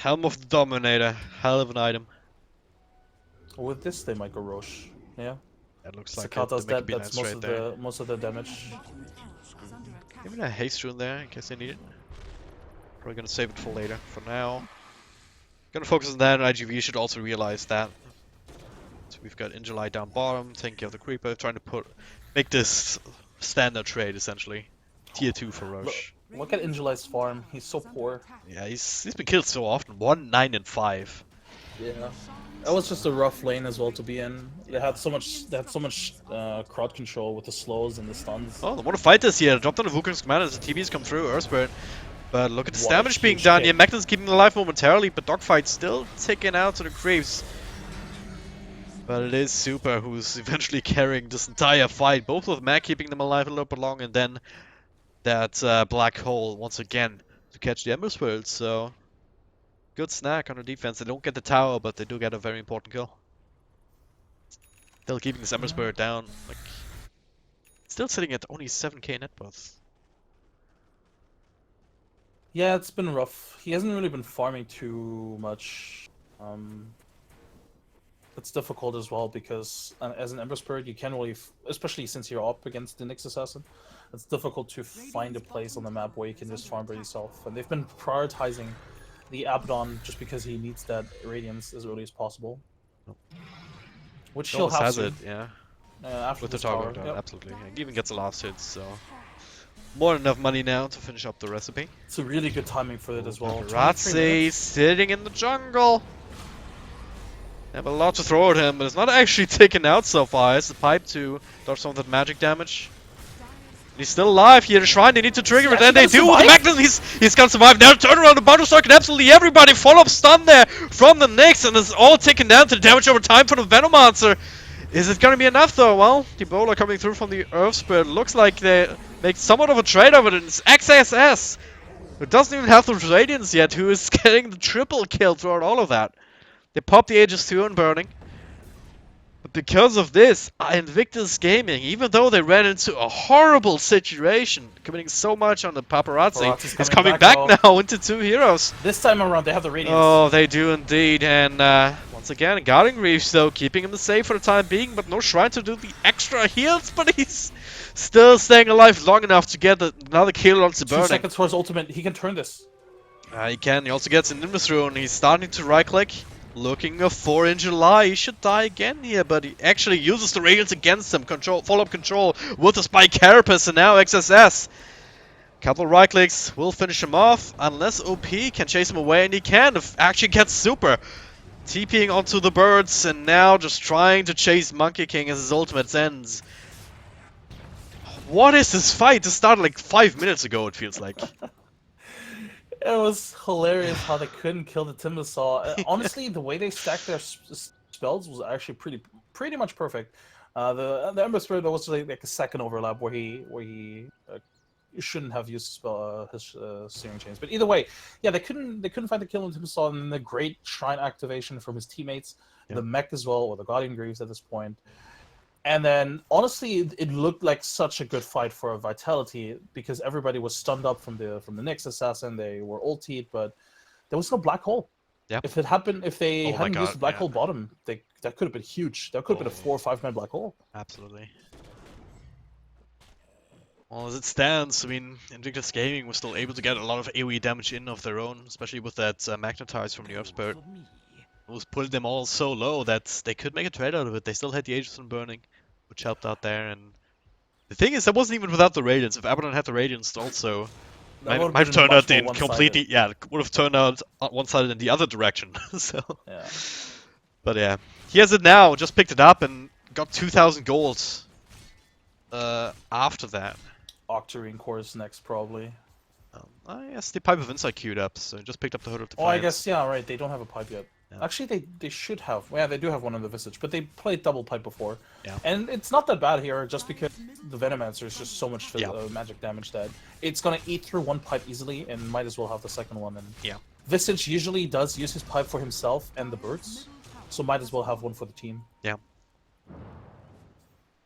Helm of the Dominator. Hell of an item. With this, they might go Roche. Yeah. That looks like Cicada's the dead. Mickey That's right there. most of the damage. Maybe a haste rune there in case they need it. Probably gonna save it for later. For now, gonna focus on that. And iG.V should also realize that. So we've got Injuly down bottom, taking care of the creeper, trying to make this standard trade essentially. Tier 2 for Roche. Look at Injuly's farm. He's so poor. Yeah, he's been killed so often. 1, 9, and 5. Yeah. That was just a rough lane as well to be in. They had so much crowd control with the slows and the stuns. Oh, they want to fight this here. Dropped on the Wukong's command as the TBs come through, Earthspirit. But look at this What a damage being huge done. kick. Yeah, Magnus keeping him alive momentarily, but Dogfight's still ticking out to the creeps. But it is Super who's eventually carrying this entire fight. Both of Mag keeping them alive a little bit long, and then that black hole once again to catch the Ember Spirit. So good snack on the defense. They don't get the tower, but they do get a very important kill. Still keeping this Ember Spirit down. Like, still sitting at only 7k net worth. Yeah, it's been rough. He hasn't really been farming too much. It's difficult as well because as an Ember Spirit, you can't really, especially since you're up against the Nyx Assassin, it's difficult to find a place on the map where you can just farm by yourself. And they've been prioritizing the Abaddon just because he needs that Radiance as early as possible. Which he'll have Has soon, it, yeah. after With the this tower. target, Yep. absolutely. And even gets the last hit, so more than enough money now to finish up the recipe. It's a really good timing for it as well. 23 Paparazzi minutes. sitting in the jungle. They have a lot to throw at him, but it's not actually taken out so far. It's the pipe to dodge some of that magic damage. And he's still alive here. The shrine, they need to trigger it, and they do. The Magnus, he's gonna survive. Now turn around the bottom circuit. Absolutely everybody. Follow up stun there from the Nyx, and it's all taken down to the damage over time for the Venomancer. Is it gonna be enough though? Well, the Ebola coming through from the Earth Spirit. Looks like they make somewhat of a trade of it. And it's XSS, who doesn't even have the Radiance yet, who is getting the triple kill throughout all of that. They popped the Aegis 2 on Burning. But because of this, Invictus Gaming, even though they ran into a horrible situation, committing so much on the Paparazzi, is coming back now into 2 heroes. This time around, they have the Radiance. Oh, they do indeed. And once again, Guarding Reefs, though, keeping him safe for the time being, but no Shrine to do the extra heals, but he's still staying alive long enough to get another kill on the 2 Burning. seconds for his ultimate. He can turn this. He can. He also gets an Nimbus Rune. He's starting to right-click. Looking for in July. He should die again here, but he actually uses the Radiance against him. Follow-up control with the Spike Carapace, and now XSS. Couple right clicks will finish him off, unless OP can chase him away, and he can. Actually gets Super. TPing onto the birds, and now just trying to chase Monkey King as his ultimate ends. What is this fight? This started like 5 minutes ago, it feels like. It was hilarious how they couldn't kill the Timbersaw. Honestly, the way they stacked their spells was actually pretty much perfect. The Ember Spirit, there was like a second overlap where he shouldn't have used his Searing Chains. But either way, yeah, they couldn't find the kill on Timbersaw, and the great Shrine activation from his teammates, the mech as well, or the Guardian Greaves at this point. And then, honestly, it looked like such a good fight for Vitality because everybody was stunned up from the Nyx Assassin. They were ultied, but there was no black hole. Yeah. If they hadn't used the black hole bottom, that could have been huge. That could have been a 4 or 5 man black hole. Absolutely. Well, as it stands, I mean, Invictus Gaming was still able to get a lot of AoE damage in of their own, especially with that Magnetize from the Earth Spirit. It was putting them all so low that they could make a trade out of it. They still had the Aegis on Burning, which helped out there. And the thing is, that wasn't even without the Radiance. If Abaddon had the Radiance also, might have turned out in completely, it would have turned out one-sided in the other direction. So, yeah. But yeah, he has it now. Just picked it up and got 2,000 gold. After that. Octarine Core is next, probably. Yes, the Pipe of Insight queued up, so just picked up the Hood of Oh, I Defiance. guess, yeah, right, they don't have a pipe yet. Yeah. Actually, they should have. Yeah, they do have one in the Visage, but they played double pipe before. Yeah. And it's not that bad here, just because the Venomancer is just so much Yeah. magic damage that it's gonna eat through one pipe easily, and might as well have the second one. And Yeah. Visage usually does use his pipe for himself and the birds, so might as well have one for the team. Yeah.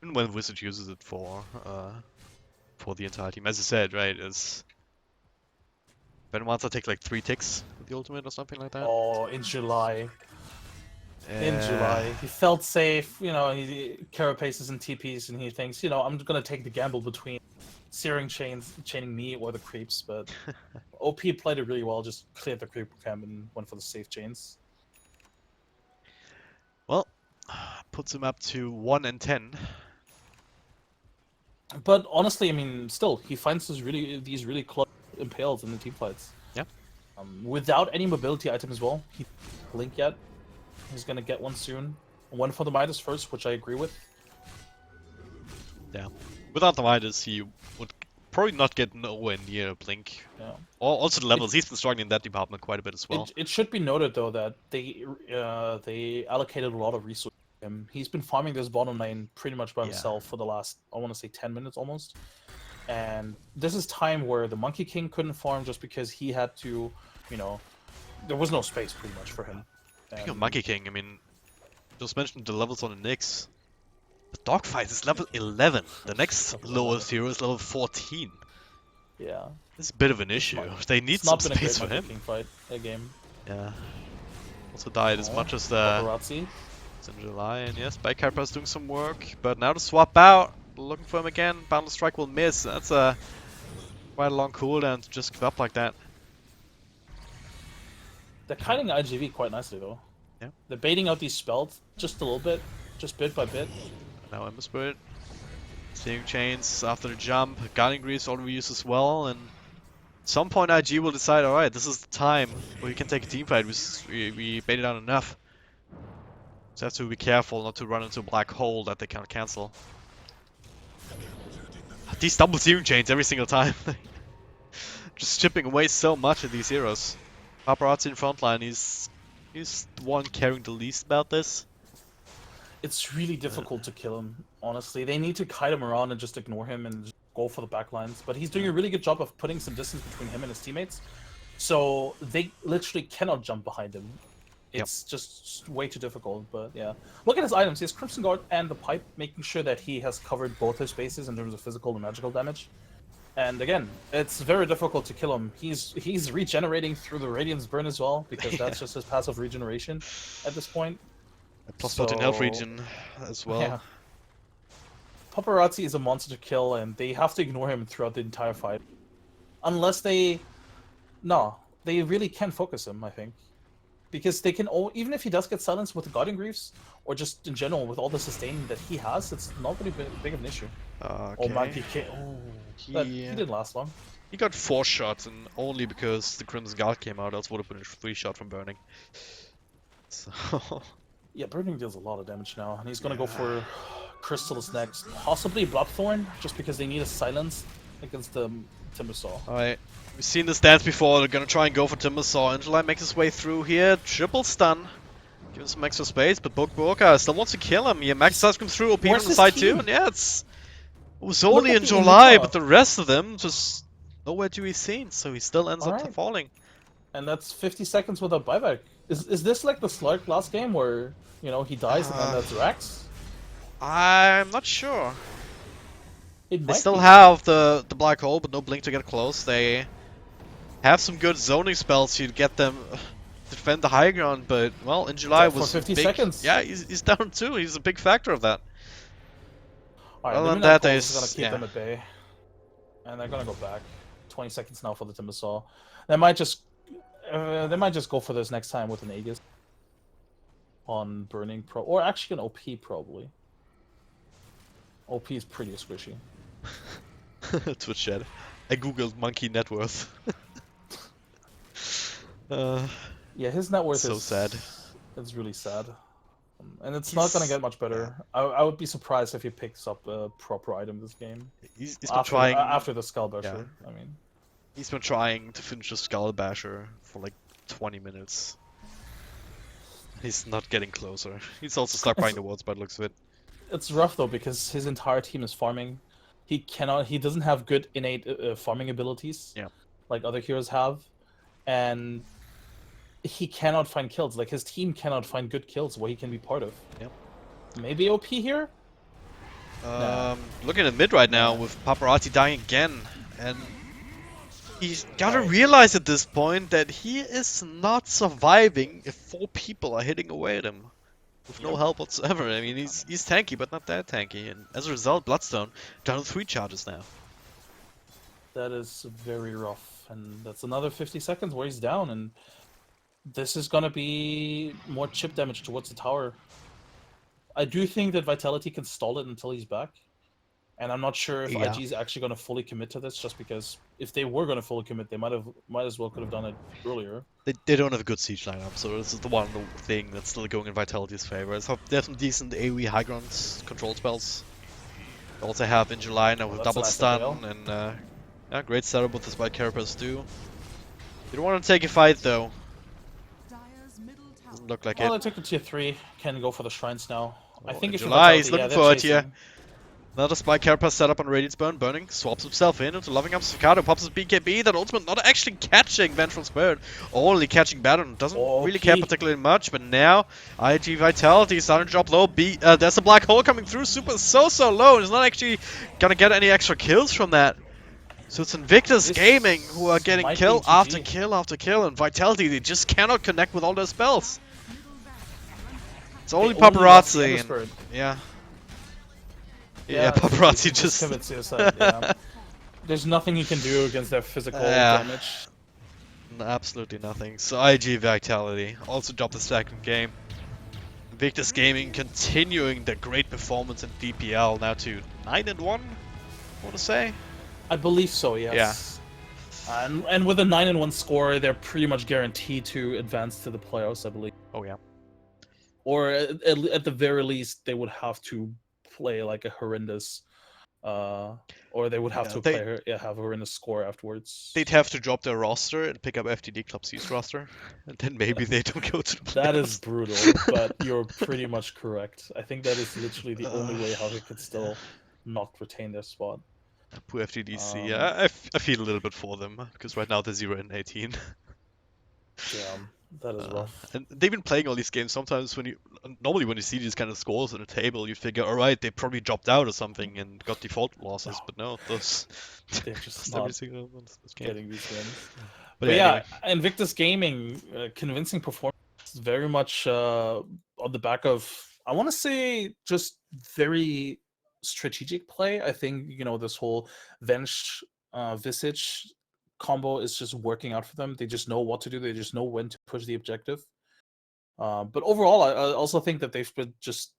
And when Wizard uses it for the entire team, as I said, right, is Venomancer take like 3 ticks with the ultimate or something like that. Oh, in July. In Yeah. July. He felt safe, you know, he carapaces and TPs, and he thinks, you know, I'm gonna take the gamble between Searing chaining me or the creeps, but OP played it really well, just cleared the creep camp and went for the safe chains. Well, puts him up to 1 and 10. But honestly, I mean, still, he finds these really close impales in the team fights. Yeah. Without any mobility item as well. He blink yet. He's gonna get one soon. One for the Midas first, which I agree with. Yeah. Without the Midas, he would probably not get nowhere near a Blink. Yeah. Also the levels, he's been struggling in that department quite a bit as well. It should be noted though that they allocated a lot of resources to him. He's been farming this bottom lane pretty much by Yeah. himself for the last, I want to say, 10 minutes almost. And this is time where the Monkey King couldn't farm just because he had to, you know, there was no space pretty much for him. Speaking of Monkey King, I mean, just mentioned the levels on the Nyx. The Dogfight is level 11. The next lowest hero is level 14. Yeah. It's a bit of an issue. They need It's some not been a space great for Monkey him. King fight, a game. Yeah. Also died as Oh, much as the Paparazzi. it's in July, and yes, Bikehyper's doing some work, but now to swap out, looking for him again. Boundless Strike will miss. That's a quite a long cooldown to just give up like that. They're kiting iG.V quite nicely though. Yeah. They're baiting out these spells just a little bit, just bit by bit. Now Ember Spirit. Seeing Chains after the jump. Guardian Greaves already used as well, and at some point IG will decide, alright, this is the time where we can take a team fight. We baited out enough. So have to be careful not to run into a black hole that they can't cancel. These double Searing Chains every single time. Just chipping away so much of these heroes. Paparazzi in frontline, he's the one caring the least about this. It's really difficult to kill him, honestly. They need to kite him around and just ignore him and just go for the backlines. But he's doing a really good job of putting some distance between him and his teammates. So they literally cannot jump behind him. It's just way too difficult, but yeah. Look at his items. He has Crimson Guard and the Pipe, making sure that he has covered both his bases in terms of physical and magical damage. And again, it's very difficult to kill him. He's regenerating through the Radiance Burn as well, because that's just his passive regeneration at this point. Plus 14 health regen as well. Yeah. Paparazzi is a monster to kill, and they have to ignore him throughout the entire fight. Unless they... No, they really can focus him, I think. Because they can, even if he does get silenced with the Guardian Greaves, or just in general with all the sustain that he has, it's not really big of an issue. Okay. Oh, my PK. Oh, he didn't last long. He got 4 shots, and only because the Crimson Guard came out, else would have been a 3 shot from burning. So... Yeah, Burning deals a lot of damage now, and he's gonna go for Crystals next. Possibly Bloodthorn, just because they need a silence against the Timbersaw. Alright, we've seen this dance before. They're gonna try and go for Timbersaw. Angelai makes his way through here. Triple stun. Give him some extra space, but Boka still wants to kill him. Yeah, Max Size comes through. OP on the side too, and yeah, it was only in July, but the rest of them just nowhere to be seen, so he still ends up falling. And that's 50 seconds without buyback. Is this like the Slark last game where, you know, he dies and then that's Rax? I'm not sure. They still have the black hole, but no blink to get close. They have some good zoning spells to get them defend the high ground, but well, in July was for 50 big. seconds. Yeah, he's down too. He's a big factor of that. Alright, other than that, they're gonna keep them at bay, and they're gonna go back. 20 seconds now for the Timbersaw. They might just go for this next time with an Aegis on Burning Pro, or actually an OP probably. OP is pretty squishy. Twitch chat. I googled monkey net worth. Yeah, his net worth so is sad. It's really sad, and it's not gonna get much better. I would be surprised if he picks up a proper item this game. He's been trying after the Skullbusher. Yeah. I mean, He's been trying to finish the Skull Basher for like 20 minutes. He's not getting closer. He's also stuck behind the walls by the looks of it. It's rough though because his entire team is farming. He doesn't have good innate farming abilities. Yeah. Like other heroes have, and he cannot find kills. Like his team cannot find good kills where he can be part of. Yep. Maybe OP here. Looking at mid right now with Paparazzi dying again, and he's gotta Right. realize at this point that he is not surviving if 4 people are hitting away at him with no Yep. help whatsoever. I mean, he's tanky, but not that tanky, and as a result, Bloodstone down to 3 charges now. That is very rough, and that's another 50 seconds where he's down, and this is gonna be more chip damage towards the tower. I do think that Vitality can stall it until he's back, and I'm not sure if Yeah. IG is actually gonna fully commit to this, just because if they were gonna fully commit, they might as well could have done it earlier. They don't have a good siege lineup, so this is the one thing that's still going in Vitality's favor. So they have some decent AoE high ground control spells. They also have in July now with that's a double nice stun DPL. and yeah, great setup with the Spike Carapace too. You don't want to take a fight though. Dire's middle tower. Doesn't look like Well, it. they took the tier 3, can go for the shrines now. I Oh, think in if you're July, he's Vitality, looking yeah, for they're it here. chasing. Another Spike Carapace setup on Radiant's Burning, swaps himself in into Loving Arms Staccato, pops his BKB, that ultimate not actually catching Vengeful Spirit, only catching Baron, doesn't really care Okay. particularly much, but now iG.Vitality is starting to drop low, there's a black hole coming through, Super is so low, and he's not actually gonna get any extra kills from that. So it's Invictus This Gaming who are getting might kill be after GG. kill after kill, and Vitality, they just cannot connect with all their spells. It's only They only lost the Paparazzi, Ender and Spirit. yeah. Yeah, it's GG, Paparazzi they just... commit suicide, yeah. There's nothing you can do against their physical Yeah. damage. Absolutely nothing. So iG.Vitality also dropped the second game. Invictus Gaming continuing their great performance in DPL now to 9-1, I want to say. I believe so, yes. And with a 9-1 score, they're pretty much guaranteed to advance to the playoffs, I believe. Oh yeah. Or at the very least, they would have to play like a horrendous, or they would have Yeah, to they- play have a horrendous score afterwards. They'd have to drop their roster and pick up FTD Club C's roster, and then maybe they don't go to the playoffs. That is brutal, but you're pretty much correct. I think that is literally the only way how they could still not retain their spot. Poor FTDC. Um, I feel a little bit for them because right now they're 0-18. Yeah, that is rough. And they've been playing all these games. Sometimes normally when you see these kind of scores on a table, you figure, all right, they probably dropped out or something and got default losses. No. But no, those They're just every not single one of those games. getting these wins. But But yeah, yeah, Invictus Gaming, convincing performance, very much on the back of, I want to say, just very strategic play. I think, this whole Venge Visage combo is just working out for them. They just know what to do. They just know when to push the objective. But overall, I also think that they've been just,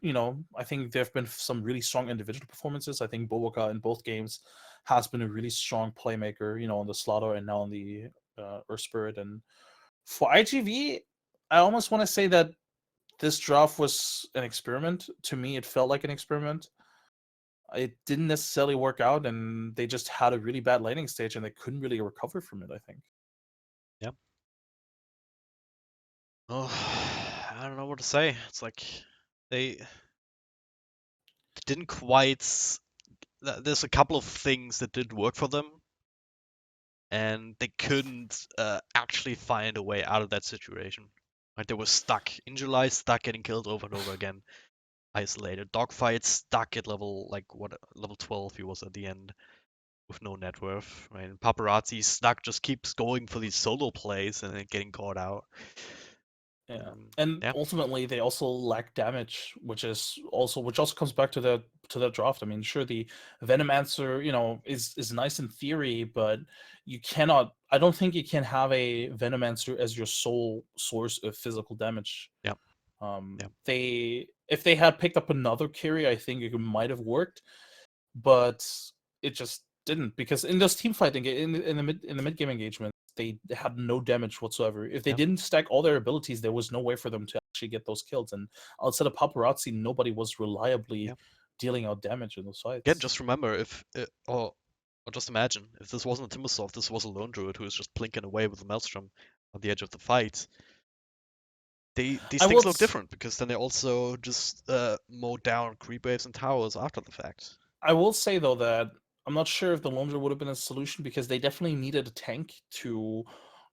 I think there have been some really strong individual performances. I think Boboka in both games has been a really strong playmaker, on the Slaughter and now on the Earth Spirit. And for iG.V, I almost want to say that this draft was an experiment. To me, it felt like an experiment. It didn't necessarily work out, and they just had a really bad laning stage, and they couldn't really recover from it, I think. yeah. Oh, I don't know what to say. It's like they didn't quite. There's a couple of things that didn't work for them, and they couldn't actually find a way out of that situation. Like they were stuck in July, stuck getting killed over and over again, isolated dogfights, stuck at level 12 he was at the end with no net worth. Right, and Paparazzi stuck just keeps going for these solo plays and then getting caught out. Yeah, and yeah. ultimately they also lack damage, which also comes back to the draft. I mean, sure, the Venomancer, is nice in theory, but you cannot. I don't think you can have a Venomancer as your sole source of physical damage. Yeah. If they had picked up another carry, I think it might have worked, but it just didn't, because in those team fighting in the mid game engagement, they had no damage whatsoever. If they didn't stack all their abilities, there was no way for them to actually get those kills. And outside of Paparazzi, nobody was reliably dealing out damage in those fights. Again, just remember, if or Or just imagine, if this wasn't a Timbersaw, this was a Lone Druid who was just blinking away with the Maelstrom on the edge of the fight. These I things will look different because then they also just mow down creep waves and towers after the fact. I will say though that I'm not sure if the Lone Druid would have been a solution because they definitely needed a tank to,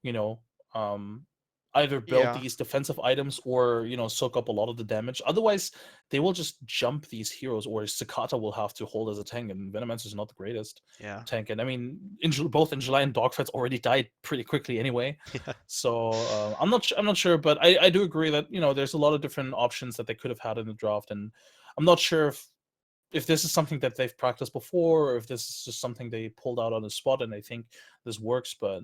you know, um, either build Yeah, these defensive items or soak up a lot of the damage. Otherwise, they will just jump these heroes, or Sakata will have to hold as a tank, and Venomancer is not the greatest yeah, tank. And I mean, both in July and Dogfights already died pretty quickly anyway. yeah. So I'm not sure, but I do agree that there's a lot of different options that they could have had in the draft, and I'm not sure if this is something that they've practiced before, or if this is just something they pulled out on the spot and they think this works. But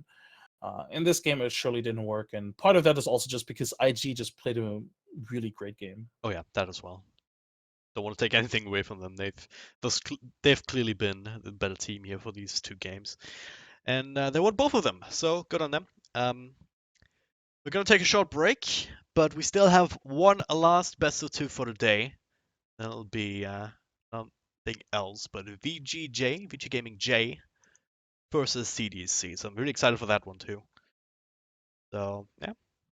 in this game, it surely didn't work, and part of that is also just because IG just played a really great game. Oh yeah, that as well. Don't want to take anything away from them. They've clearly been the better team here for these 2 games, and they won both of them. So good on them. We're gonna take a short break, but we still have one last best of 2 for the day. That'll be nothing else but VG Gaming J versus CDC. So I'm really excited for that one too. So yeah,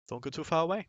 don't go too far away.